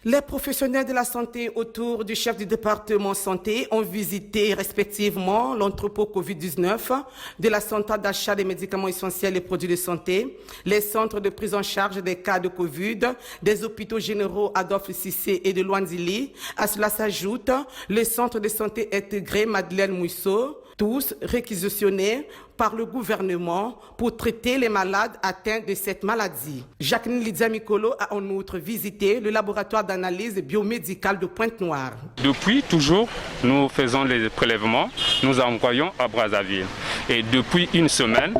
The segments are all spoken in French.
Les professionnels de la santé autour du chef du département santé ont visité respectivement l'entrepôt Covid-19 de la centrale d'achat des médicaments essentiels et produits de santé, les centres de prise en charge des cas de Covid, des hôpitaux généraux Adolphe Cissé et de Loandili. À cela s'ajoute le centre de santé intégré Madeleine Mouisseau, tous réquisitionnés par le gouvernement pour traiter les malades atteints de cette maladie. Jacqueline Lydia Mikolo a en outre visité le laboratoire d'analyse biomédicale de Pointe-Noire. Depuis toujours, nous faisons les prélèvements, nous envoyons à Brazzaville. Et depuis une semaine,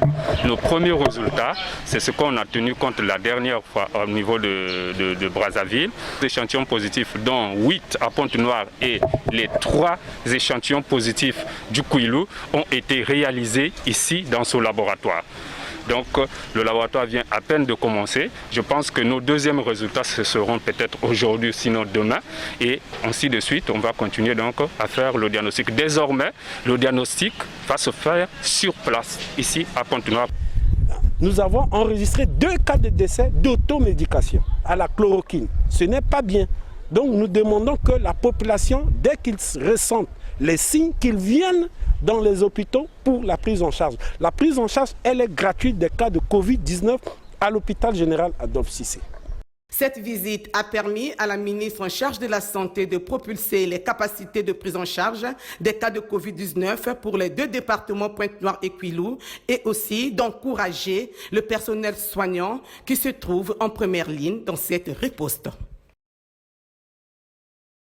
nos premiers résultats, c'est ce qu'on a tenu compte la dernière fois au niveau de Brazzaville. Des échantillons positifs, dont 8 à Pointe-Noire et les 3 échantillons positifs du Kouilou ont été réalisés ici dans ce laboratoire. Donc le laboratoire vient à peine de commencer. Je pense que nos deuxièmes résultats ce seront peut-être aujourd'hui, sinon demain. Et ainsi de suite, on va continuer donc à faire le diagnostic. Désormais, le diagnostic va se faire sur place, ici à Pointe-Noire. Nous avons enregistré 2 cas de décès d'automédication à la chloroquine. Ce n'est pas bien. Donc nous demandons que la population, dès qu'ils ressentent les signes, qu'ils viennent dans les hôpitaux pour la prise en charge. La prise en charge, elle est gratuite des cas de Covid-19 à l'hôpital général Adolphe Cissé. Cette visite a permis à la ministre en charge de la Santé de propulser les capacités de prise en charge des cas de Covid-19 pour les 2 départements Pointe-Noire et Kouilou et aussi d'encourager le personnel soignant qui se trouve en première ligne dans cette riposte.